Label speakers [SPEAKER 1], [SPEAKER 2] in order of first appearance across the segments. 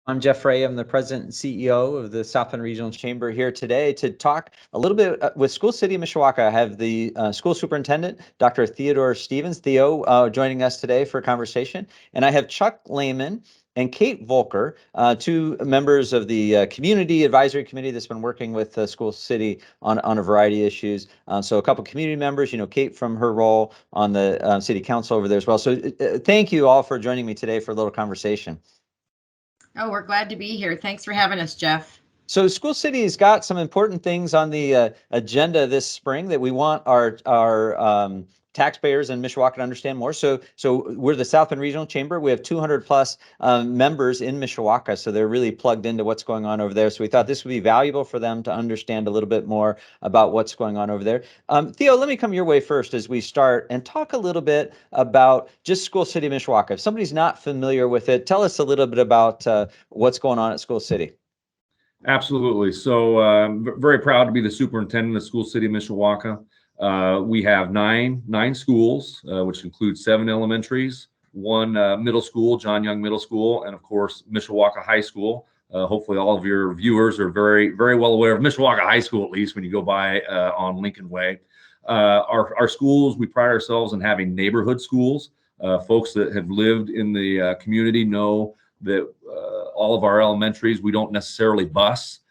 [SPEAKER 1] I'm Jeff Ray. I'm the president and CEO of the South Bend Regional Chamber here today to talk a little bit with School City of Mishawaka. I have the school superintendent, Dr. Theodore Stevens, Theo, joining us today for a conversation. And I have Chuck Lehman and Kate Volker, two members of the Community Advisory Committee that's been working with School City on a variety of issues. So a couple community members, Kate from her role on the City Council over there as well. So thank you all for joining me today for a little conversation.
[SPEAKER 2] Oh, we're glad to be here. Thanks for having us, Jeff.
[SPEAKER 1] So School City's got some important things on the agenda this spring that we want our taxpayers in Mishawaka to understand more. So we're the South Bend Regional Chamber. We have 200 plus members in Mishawaka, so they're really plugged into what's going on over there. So we thought this would be valuable for them to understand a little bit more about what's going on over there. Theo, let me come your way first as we start and talk a little bit about just School City of Mishawaka. If somebody's not familiar with it, tell us a little bit about what's going on at School City.
[SPEAKER 3] Absolutely. So very proud to be the superintendent of School City of Mishawaka. We have nine schools, which include 7 elementaries, 1 middle school, John Young Middle School, and of course, Mishawaka High School. Hopefully all of your viewers are very, very well aware of Mishawaka High School, at least when you go by on Lincoln Way. Our schools, we pride ourselves in having neighborhood schools. Folks that have lived in the community know that all of our elementaries, we don't necessarily bus.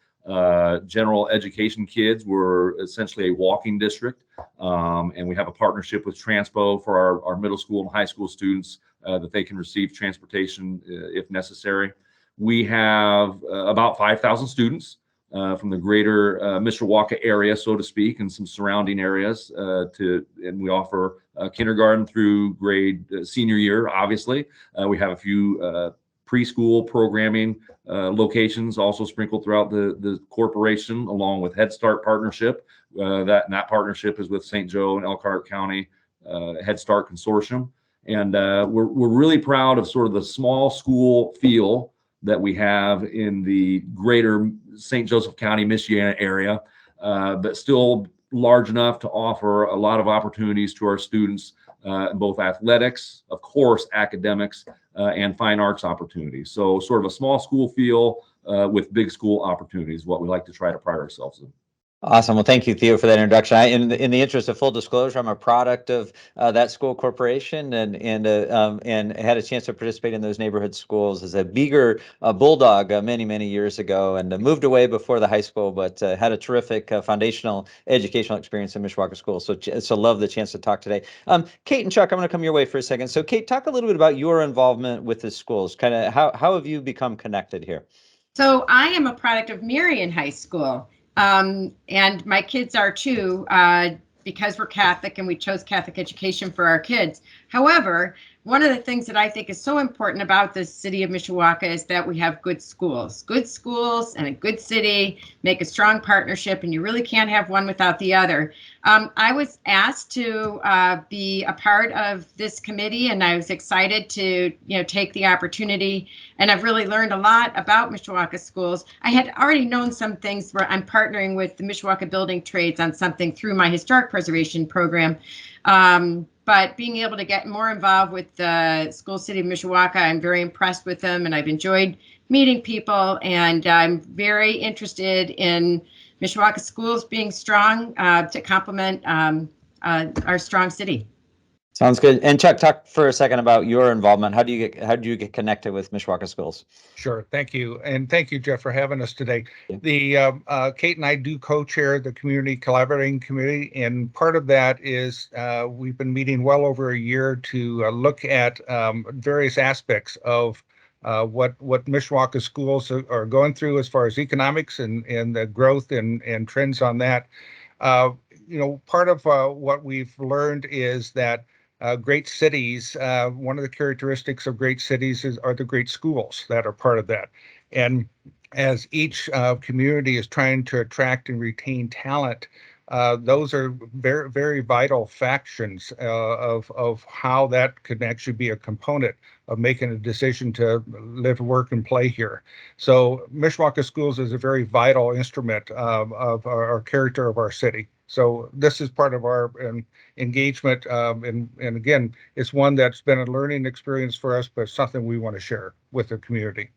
[SPEAKER 3] General education kids, we're essentially a walking district, and we have a partnership with Transpo for our middle school and high school students that they can receive transportation if necessary. We have about 5,000 students from the greater Mishawaka area, so to speak, and some surrounding areas. And we offer kindergarten through grade senior year. Obviously, we have a few preschool programming locations also sprinkled throughout the corporation, along with Head Start partnership. That partnership is with St. Joe and Elkhart County Head Start Consortium. And we're really proud of sort of the small school feel that we have in the greater St. Joseph County, Michiana area, but still large enough to offer a lot of opportunities to our students, both athletics, of course, academics, and fine arts opportunities. So sort of a small school feel with big school opportunities, what we like to try to pride ourselves in.
[SPEAKER 1] Awesome. Well, thank you, Theo, for that introduction. In the interest of full disclosure, I'm a product of that school corporation, and had a chance to participate in those neighborhood schools as a beager bulldog many years ago, and moved away before the high school, but had a terrific foundational educational experience in Mishawaka School. So love the chance to talk today. Kate and Chuck, I'm going to come your way for a second. So Kate, talk a little bit about your involvement with the schools. Kind of how have you become connected here?
[SPEAKER 2] So I am a product of Marion High School. And my kids are too, because we're Catholic and we chose Catholic education for our kids. However, one of the things that I think is so important about the city of Mishawaka is that we have good schools. Good schools and a good city make a strong partnership, and you really can't have one without the other. I was asked to be a part of this committee, and I was excited to take the opportunity. And I've really learned a lot about Mishawaka schools. I had already known some things where I'm partnering with the Mishawaka Building Trades on something through my historic preservation program. But being able to get more involved with the School City of Mishawaka, I'm very impressed with them, and I've enjoyed meeting people, and I'm very interested in Mishawaka schools being strong to complement our strong city.
[SPEAKER 1] Sounds good. And Chuck, talk for a second about your involvement. How do you get connected with Mishawaka Schools?
[SPEAKER 4] Sure. Thank you. And thank you, Jeff, for having us today. The Kate and I do co-chair the Community Collaborating Committee, and part of that is we've been meeting well over a year to look at various aspects of what Mishawaka schools are going through as far as economics and the growth and trends on that. Part of what we've learned is that great cities, one of the characteristics of great cities are the great schools that are part of that. And as each community is trying to attract and retain talent, those are very, very vital factions of how that could actually be a component of making a decision to live, work, and play here. So Mishawaka Schools is a very vital instrument of our character of our city. So this is part of our engagement, and again, it's one that's been a learning experience for us, but something we want to share with the community.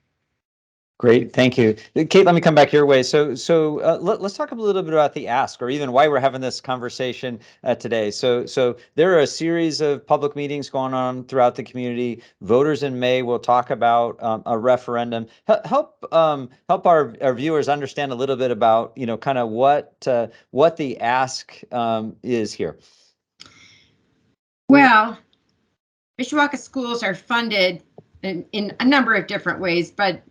[SPEAKER 1] Great, thank you. Kate, let me come back your way. Let's talk a little bit about the ask, or even why we're having this conversation today. So there are a series of public meetings going on throughout the community. Voters in May will talk about a referendum. Help our viewers understand a little bit about, you know, kind of what the ask is here.
[SPEAKER 2] Well, Mishawaka schools are funded in a number of different ways, but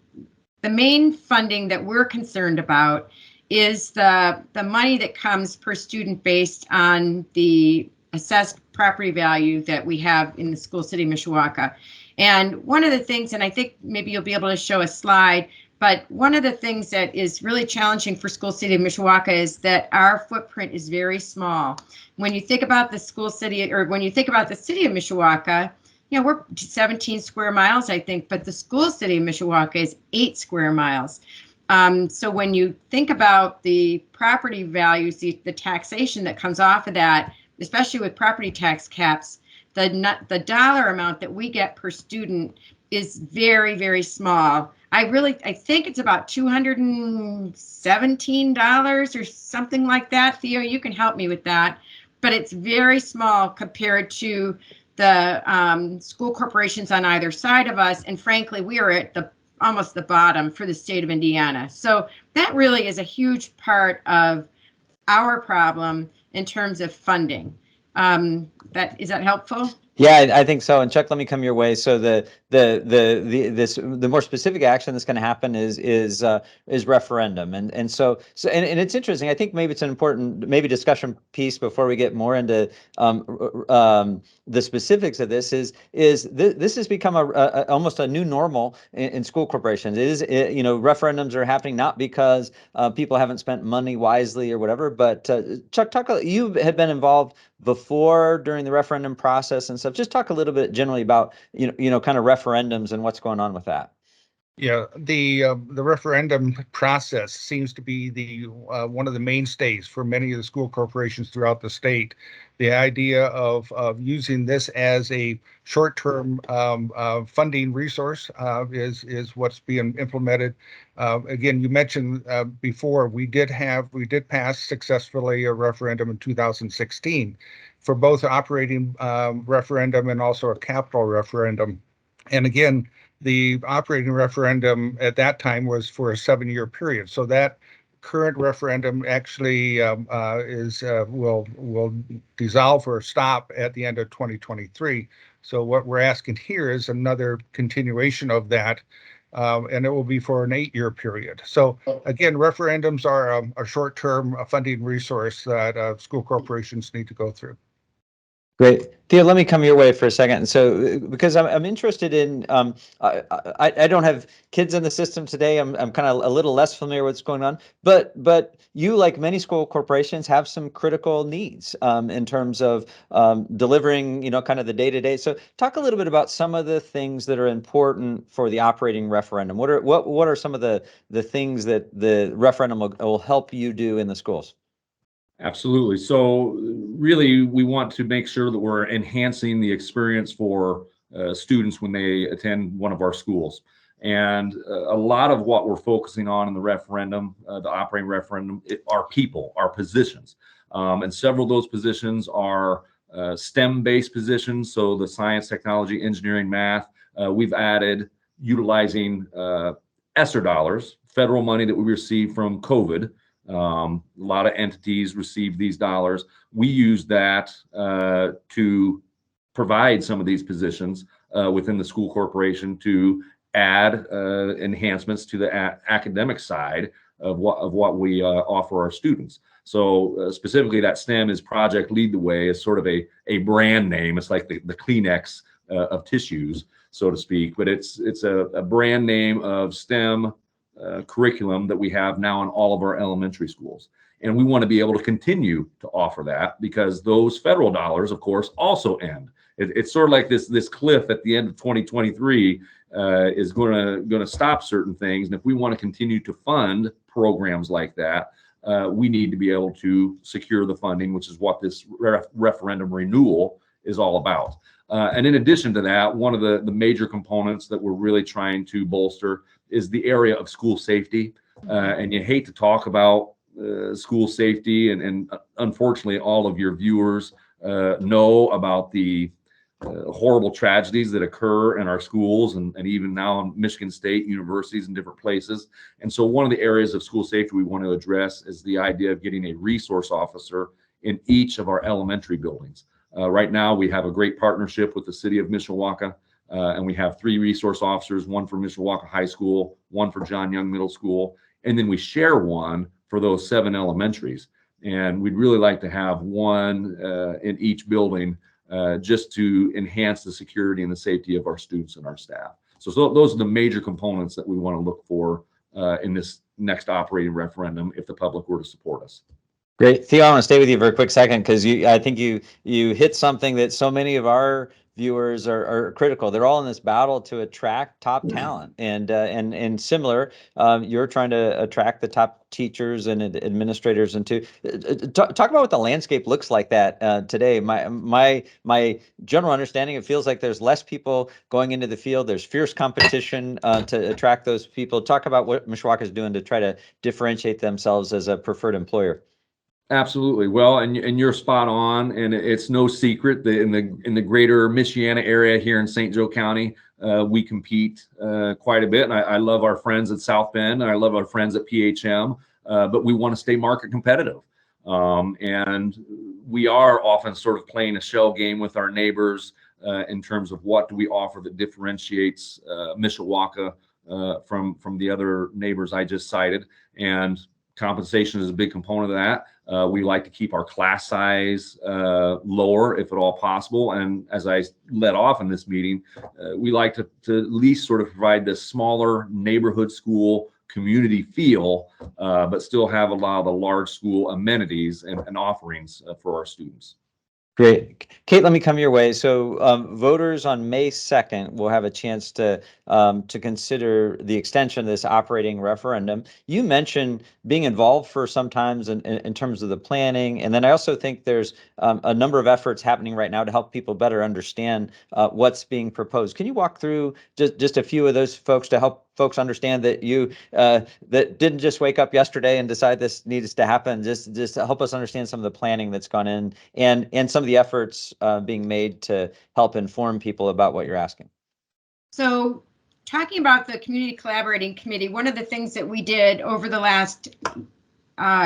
[SPEAKER 2] the main funding that we're concerned about is the money that comes per student based on the assessed property value that we have in the school city of Mishawaka. And one of the things, and I think maybe you'll be able to show a slide, but one of the things that is really challenging for school city of Mishawaka is that our footprint is very small. When you think about the school city, or when you think about the city of Mishawaka, you know, we're 17 square miles, I think, but the school city of Mishawaka is 8 square miles. So when you think about the property values, the taxation that comes off of that, especially with property tax caps, the dollar amount that we get per student is very, very small. I think it's about $217 or something like that. Theo, you can help me with that, but it's very small compared to the school corporations on either side of us. And frankly, we are at almost the bottom for the state of Indiana. So that really is a huge part of our problem in terms of funding. Is that helpful?
[SPEAKER 1] Yeah, I think so. And Chuck, let me come your way. So the more specific action that's going to happen is referendum, and it's interesting. I think maybe it's an important discussion piece before we get more into the specifics of this. This has become almost a new normal in school corporations. You know, referendums are happening not because people haven't spent money wisely or whatever, but Chuck, you had been involved before during the referendum process and stuff. Just talk a little bit generally about kind of referendums and what's going on with that.
[SPEAKER 4] Yeah, the referendum process seems to be the one of the mainstays for many of the school corporations throughout the state. The idea of using this as a short-term funding resource is what's being implemented. Again, you mentioned before we did pass successfully a referendum in 2016 for both operating referendum and also a capital referendum. And again, the operating referendum at that time was for a 7-year period. So that current referendum actually will dissolve or stop at the end of 2023. So what we're asking here is another continuation of that, and it will be for an 8-year period. So again, referendums are a short-term funding resource that school corporations need to go through.
[SPEAKER 1] Great. Theo, let me come your way for a second. So, because I'm interested in, I don't have kids in the system today. I'm kind of a little less familiar with what's going on, but you, like many school corporations, have some critical needs in terms of delivering, kind of the day-to-day. So talk a little bit about some of the things that are important for the operating referendum. What are some of the things that the referendum will help you do in the schools?
[SPEAKER 3] Absolutely. So really, we want to make sure that we're enhancing the experience for students when they attend one of our schools. And a lot of what we're focusing on in the referendum, the operating referendum, are people, are positions. And several of those positions are STEM-based positions. So the science, technology, engineering, math. We've added utilizing ESSER dollars, federal money that we received from COVID. A lot of entities receive these dollars. We use that to provide some of these positions within the school corporation to add enhancements to the academic side of what we offer our students. So specifically, that STEM is Project Lead the Way, is sort of a brand name. It's like the Kleenex of tissues, so to speak. But it's a brand name of STEM curriculum that we have now in all of our elementary schools. And we want to be able to continue to offer that because those federal dollars, of course, also end. It's sort of like this cliff at the end of 2023 is going to stop certain things. And if we want to continue to fund programs like that, we need to be able to secure the funding, which is what this referendum renewal is all about. And in addition to that, one of the major components that we're really trying to bolster is the area of school safety. And you hate to talk about school safety, and unfortunately, all of your viewers know about the horrible tragedies that occur in our schools, and even now in Michigan State universities and different places. And so one of the areas of school safety we want to address is the idea of getting a resource officer in each of our elementary buildings. Right now, we have a great partnership with the city of Mishawaka, and we have 3 resource officers, one for Mishawaka High School, one for John Young Middle School, and then we share one for those 7 elementaries. And we'd really like to have one in each building, just to enhance the security and the safety of our students and our staff. So those are the major components that we want to look for in this next operating referendum if the public were to support us.
[SPEAKER 1] Great. Theo, I want to stay with you for a quick second because I think you hit something that so many of our viewers are critical. They're all in this battle to attract top talent, and similar, you're trying to attract the top teachers and administrators. And to talk about what the landscape looks like that today. My general understanding, it feels like there's less people going into the field. There's fierce competition to attract those people. Talk about what Mishawaka is doing to try to differentiate themselves as a preferred employer.
[SPEAKER 3] Absolutely. Well, and you're spot on, and it's no secret that in the greater Michiana area here in St. Joe County, we compete quite a bit. And I love our friends at South Bend, and I love our friends at PHM, but we want to stay market competitive. And we are often sort of playing a shell game with our neighbors in terms of what do we offer that differentiates Mishawaka from the other neighbors I just cited. And compensation is a big component of that. We like to keep our class size lower if at all possible. And as I led off in this meeting, we like to at least sort of provide this smaller neighborhood school community feel, but still have a lot of the large school amenities and offerings for our students.
[SPEAKER 1] Great. Kate, let me come your way. So voters on May 2nd will have a chance to consider the extension of this operating referendum. You mentioned being involved for sometimes in terms of the planning. And then I also think there's a number of efforts happening right now to help people better understand what's being proposed. Can you walk through just a few of those folks to help folks understand that you that didn't just wake up yesterday and decide this needs to happen? Just to help us understand some of the planning that's gone in and some of the efforts being made to help inform people about what you're asking.
[SPEAKER 2] So talking about the Community Collaborating Committee, one of the things that we did over the last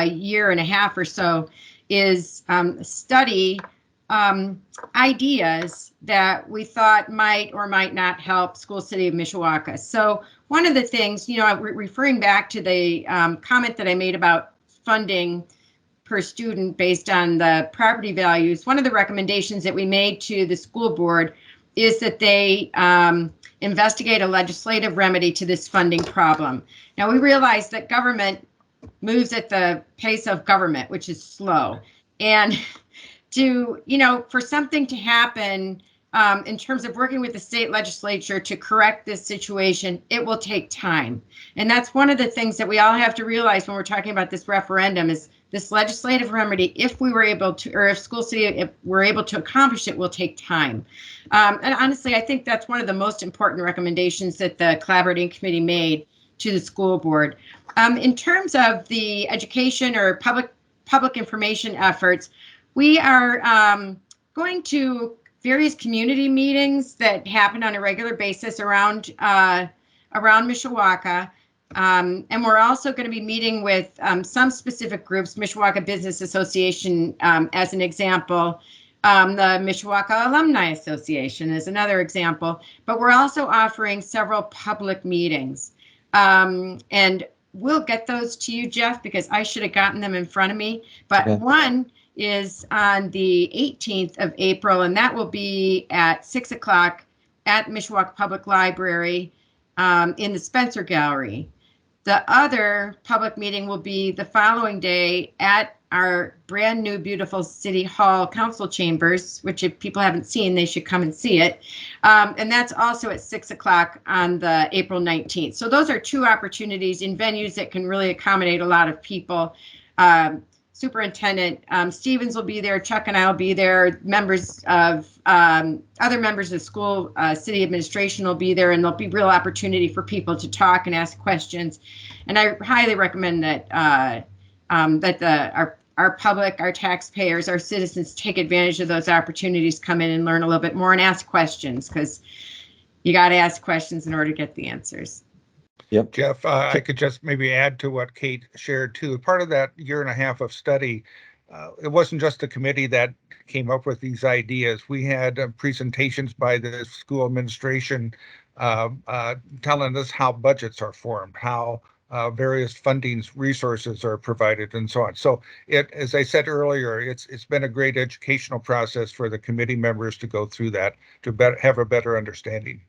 [SPEAKER 2] year and a half or so is study ideas that we thought might or might not help School City of Mishawaka. So one of the things, referring back to the comment that I made about funding per student based on the property values, one of the recommendations that we made to the school board is that they investigate a legislative remedy to this funding problem. Now, we realize that government moves at the pace of government, which is slow. And for something to happen in terms of working with the state legislature to correct this situation, it will take time. And that's one of the things that we all have to realize when we're talking about this referendum is this legislative remedy, if we were able to, or if School City if we're able to accomplish it, will take time. And honestly, I think that's one of the most important recommendations that the Collaborating Committee made to the school board. In terms of the education or public information efforts, we are going to various community meetings that happen on a regular basis around Mishawaka. And we're also going to be meeting with some specific groups, Mishawaka Business Association as an example, the Mishawaka Alumni Association is another example, but we're also offering several public meetings. And we'll get those to you, Jeff, because I should have gotten them in front of me. But okay. One is on the 18th of April, and that will be at 6 o'clock at Mishawaka Public Library in the Spencer Gallery. The other public meeting will be the following day at our brand new beautiful City Hall Council Chambers, which if people haven't seen, they should come and see it. And that's also at 6 o'clock on the April 19th. So those are two opportunities in venues that can really accommodate a lot of people superintendent. Stevens will be there. Chuck and I will be there. Members of other members of school, city administration will be there, and there'll be real opportunity for people to talk and ask questions. And I highly recommend that our public, our taxpayers, our citizens take advantage of those opportunities, come in and learn a little bit more and ask questions, because you got to ask questions in order to get the answers.
[SPEAKER 1] Yep.
[SPEAKER 4] Jeff, I could just maybe add to what Kate shared too. Part of that year and a half of study, it wasn't just the committee that came up with these ideas. We had presentations by the school administration telling us how budgets are formed, how various funding resources are provided, and so on. So as I said earlier, it's been a great educational process for the committee members to go through that to have a better understanding.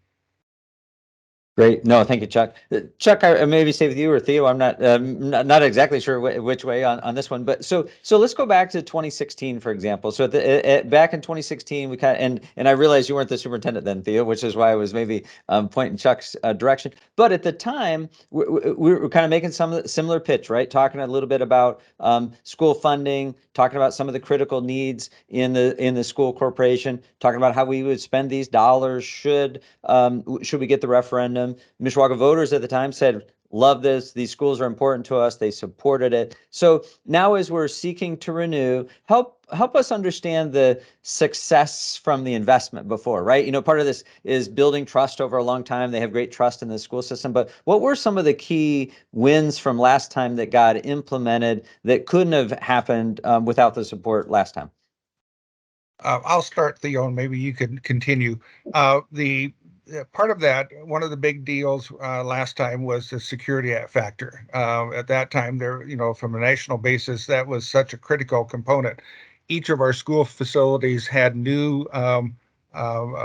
[SPEAKER 1] Great. No, thank you, Chuck. Chuck, I maybe stay with you or Theo. I'm not exactly sure which way on this one, but so let's go back to 2016, for example. So back in 2016, we and I realized you weren't the superintendent then, Theo, which is why I was maybe pointing Chuck's direction. But at the time, we were kind of making some similar pitch, right? Talking a little bit about school funding, talking about some of the critical needs in the school corporation, talking about how we would spend these dollars should we get the referendum. Mishawaka voters at the time said, love this. These schools are important to us. They supported it. So now as we're seeking to renew, help us understand the success from the investment before, right? Part of this is building trust over a long time. They have great trust in the school system. But what were some of the key wins from last time that got implemented that couldn't have happened without the support last time?
[SPEAKER 4] I'll start, Theo, and maybe you can continue. Part of that, one of the big deals last time was the security factor. At that time, from a national basis, that was such a critical component. Each of our school facilities had new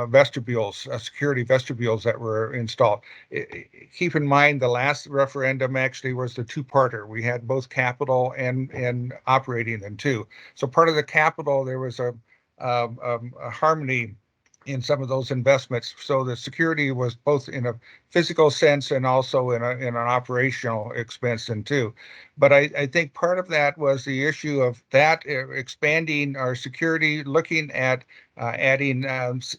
[SPEAKER 4] vestibules, security vestibules that were installed. Keep in mind, the last referendum actually was the two-parter. We had both capital and operating them too. So part of the capital, there was a harmony in some of those investments. So the security was both in a physical sense and also in an operational expense and too. But I think part of that was the issue of that expanding our security, looking at adding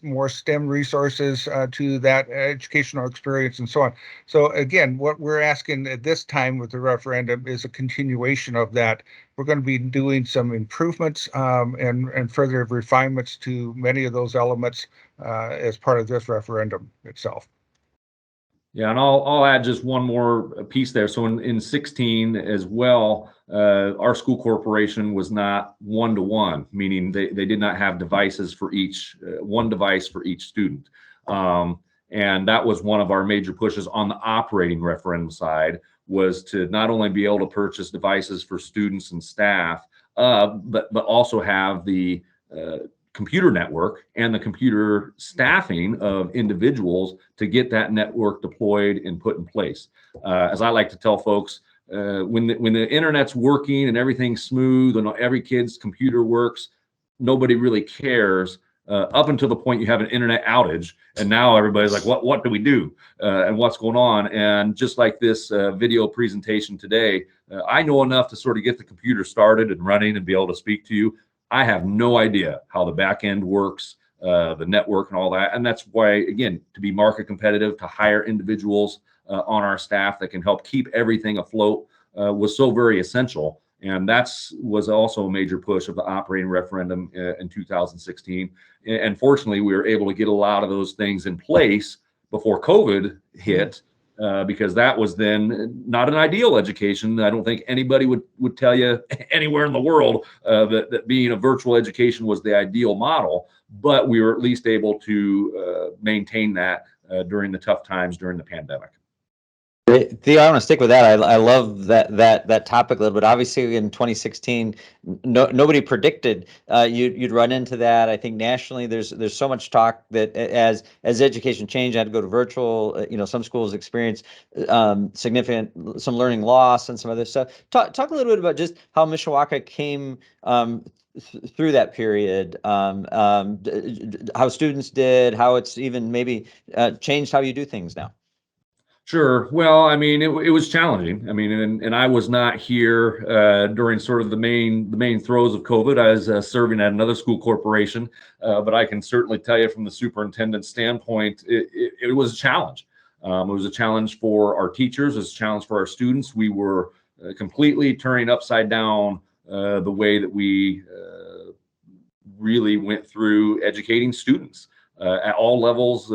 [SPEAKER 4] more STEM resources to that educational experience and so on. So again, what we're asking at this time with the referendum is a continuation of that. We're going to be doing some improvements and further refinements to many of those elements as part of this referendum itself.
[SPEAKER 3] Yeah, and I'll add just one more piece there. So in 16 as well, our school corporation was not one-to-one, meaning they did not have devices for each, one device for each student. And that was one of our major pushes on the operating referendum side, was to not only be able to purchase devices for students and staff, but also have the computer network and the computer staffing of individuals to get that network deployed and put in place. As I like to tell folks, when the internet's working and everything's smooth and every kid's computer works, nobody really cares up until the point you have an internet outage, and now everybody's like, what do we do and what's going on? And just like this video presentation today, I know enough to sort of get the computer started and running and be able to speak to you. I have no idea how the back end works, the network and all that. And that's why, again, to be market competitive, to hire individuals on our staff that can help keep everything afloat was so very essential. And was also a major push of the operating referendum in 2016. And fortunately, we were able to get a lot of those things in place before COVID hit. Because that was then not an ideal education. I don't think anybody would tell you anywhere in the world that being a virtual education was the ideal model, but we were at least able to maintain that during the tough times during the pandemic.
[SPEAKER 1] Theo, I want to stick with that. I love that topic a little bit. Obviously, in 2016, nobody predicted you'd run into that. I think nationally, there's so much talk that as education changed, I had to go to virtual. Some schools experience some learning loss and some other stuff. Talk a little bit about just how Mishawaka came through that period, how students did, how it's even maybe changed how you do things now.
[SPEAKER 3] Sure. Well, I mean, it was challenging. I mean, and I was not here during sort of the main throes of COVID. I was serving at another school corporation, but I can certainly tell you from the superintendent's standpoint, it was a challenge. It was a challenge for our teachers. It was a challenge for our students. We were completely turning upside down the way that we really went through educating students at all levels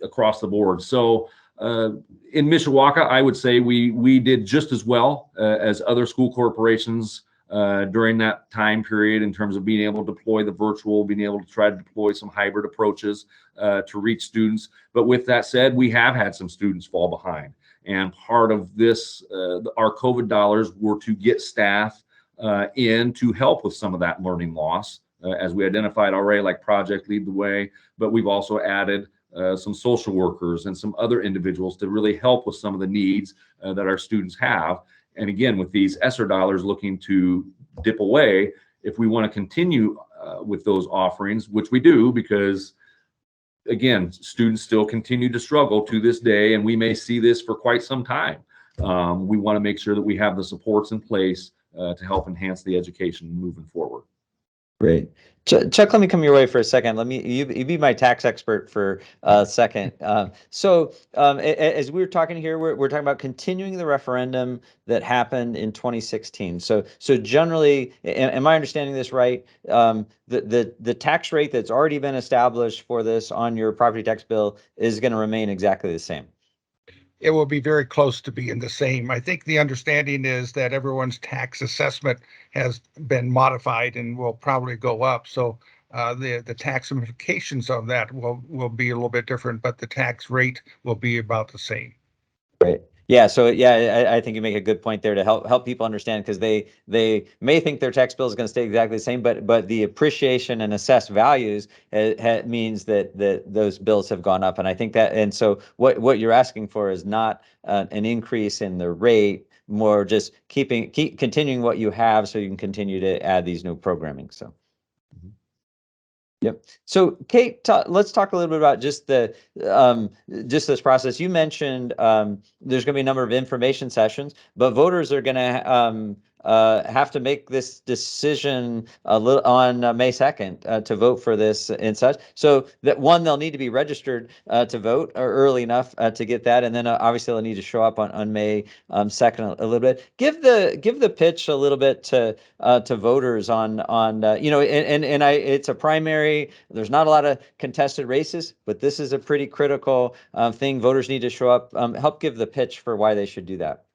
[SPEAKER 3] across the board. So in Mishawaka, I would say we did just as well as other school corporations during that time period in terms of being able to deploy the virtual, being able to try to deploy some hybrid approaches to reach students. But with that said, we have had some students fall behind. And part of this, our COVID dollars were to get staff in to help with some of that learning loss, as we identified already, like Project Lead the Way. But we've also added some social workers and some other individuals to really help with some of the needs that our students have. And again, with these ESSER dollars looking to dip away, if we want to continue with those offerings, which we do, because again, students still continue to struggle to this day, and we may see this for quite some time. We want to make sure that we have the supports in place to help enhance the education moving forward.
[SPEAKER 1] Great. Chuck, let me come your way for a second. You be my tax expert for a second. As we were talking here, we're talking about continuing the referendum that happened in 2016. So generally, am I understanding this right? The tax rate that's already been established for this on your property tax bill is going to remain exactly the same.
[SPEAKER 4] It will be very close to being the same. I think the understanding is that everyone's tax assessment has been modified and will probably go up. So the tax implications of that will be a little bit different, but the tax rate will be about the same.
[SPEAKER 1] Right. Yeah. So yeah, I think you make a good point there to help people understand, because they may think their tax bill is going to stay exactly the same, but the appreciation and assessed values means that those bills have gone up. And I think that, and so what you're asking for is not an increase in the rate, more just continuing what you have, so you can continue to add these new programming. So. Yep. So Kate, let's talk a little bit about just this process. You mentioned there's going to be a number of information sessions, but voters are going to have to make this decision on May 2nd to vote for this and such. So that one, they'll need to be registered to vote early enough to get that, and then obviously they'll need to show up on May 2nd a little bit. Give the pitch a little bit to voters on it's a primary. There's not a lot of contested races, but this is a pretty critical thing. Voters need to show up. Help give the pitch for why they should do that.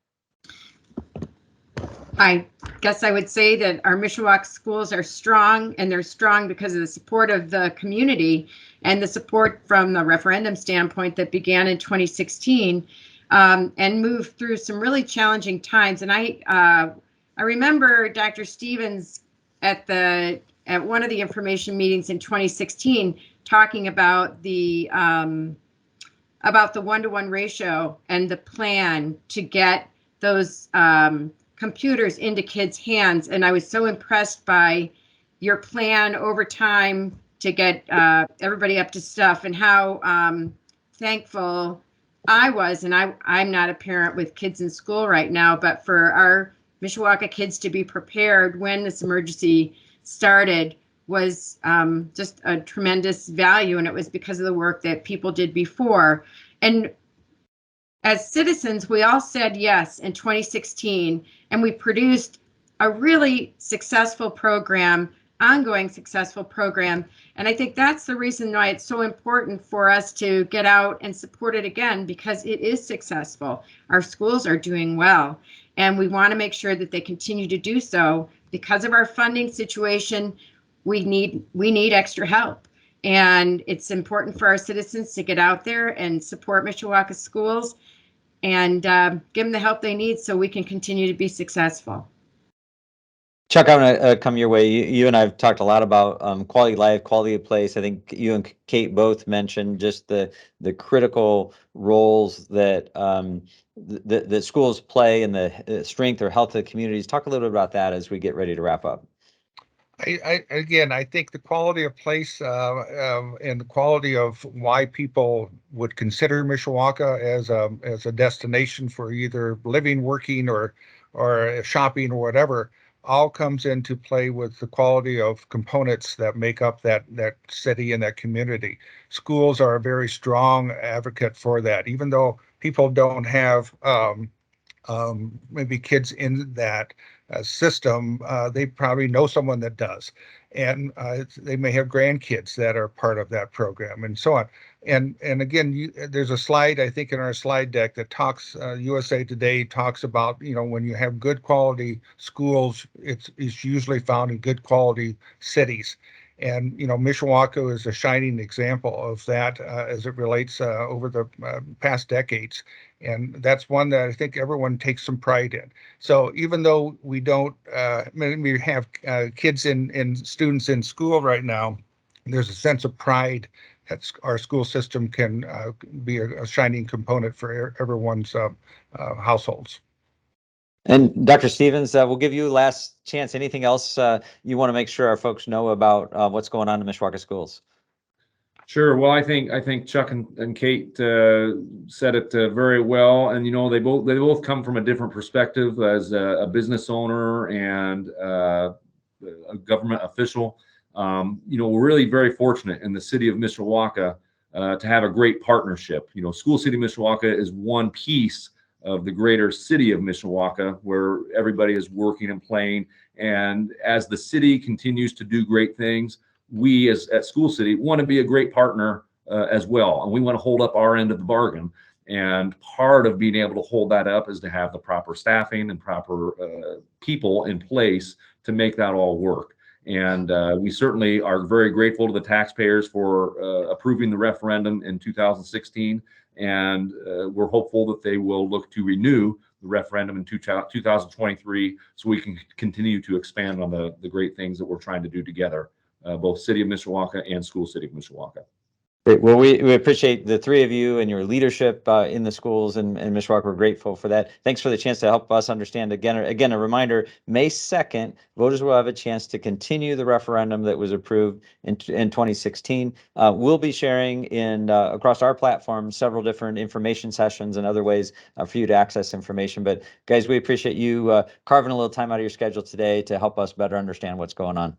[SPEAKER 2] I guess I would say that our Mishawaka schools are strong, and they're strong because of the support of the community and the support from the referendum standpoint that began in 2016 and moved through some really challenging times. And I remember Dr. Stevens at one of the information meetings in 2016 talking about the 1-to-1 ratio and the plan to get those computers into kids' hands. And I was so impressed by your plan over time to get everybody up to stuff, and how thankful I was. And I'm not a parent with kids in school right now, but for our Mishawaka kids to be prepared when this emergency started was just a tremendous value. And it was because of the work that people did before. And as citizens, we all said yes in 2016, and we produced a really successful program, ongoing successful program. And I think that's the reason why it's so important for us to get out and support it again, because it is successful. Our schools are doing well, and we want to make sure that they continue to do so. Because of our funding situation, we need extra help. And it's important for our citizens to get out there and support Mishawaka schools and give them the help they need so we can continue to be successful.
[SPEAKER 1] Chuck, I want to come your way. You and I have talked a lot about quality of life, quality of place. I think you and Kate both mentioned just the critical roles that the schools play in the strength or health of the communities. Talk a little bit about that as we get ready to wrap up.
[SPEAKER 4] I think the quality of place and the quality of why people would consider Mishawaka as a destination for either living, working, or shopping or whatever all comes into play with the quality of components that make up that city and that community. Schools are a very strong advocate for that, even though people don't have maybe kids in that system, they probably know someone that does. And they may have grandkids that are part of that program and so on. And again, there's a slide, I think, in our slide deck that talks, USA Today talks about, when you have good quality schools, it's usually found in good quality cities. And, Mishawaka is a shining example of that as it relates over the past decades. And that's one that I think everyone takes some pride in. So even though we don't maybe have kids and students in school right now, there's a sense of pride that our school system can be a shining component for everyone's households.
[SPEAKER 1] And Dr. Stevens, we'll give you last chance. Anything else you want to make sure our folks know about what's going on in Mishawaka schools?
[SPEAKER 3] Sure. Well, I think Chuck and Kate said it very well, and they both come from a different perspective as a business owner and a government official. We're really very fortunate in the city of Mishawaka to have a great partnership. School City Mishawaka is one piece of the greater city of Mishawaka, where everybody is working and playing. And as the city continues to do great things, we at School City want to be a great partner as well. And we want to hold up our end of the bargain. And part of being able to hold that up is to have the proper staffing and proper people in place to make that all work. And we certainly are very grateful to the taxpayers for approving the referendum in 2016. And we're hopeful that they will look to renew the referendum in 2023 so we can continue to expand on the great things that we're trying to do together. Both City of Mishawaka and School City of Mishawaka.
[SPEAKER 1] Great. Well, we appreciate the three of you and your leadership in the schools in Mishawaka. We're grateful for that. Thanks for the chance to help us understand. Again, a reminder, May 2nd, voters will have a chance to continue the referendum that was approved in 2016. We'll be sharing across our platform several different information sessions and other ways for you to access information. But guys, we appreciate you carving a little time out of your schedule today to help us better understand what's going on.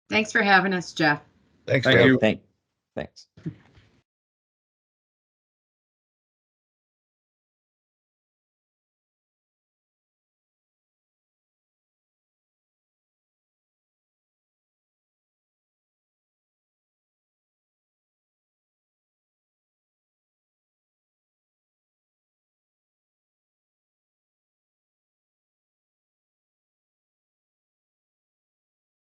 [SPEAKER 2] Thanks for having us, Jeff.
[SPEAKER 4] Thanks,
[SPEAKER 3] Thank
[SPEAKER 4] Jeff.
[SPEAKER 3] you.
[SPEAKER 1] Thanks.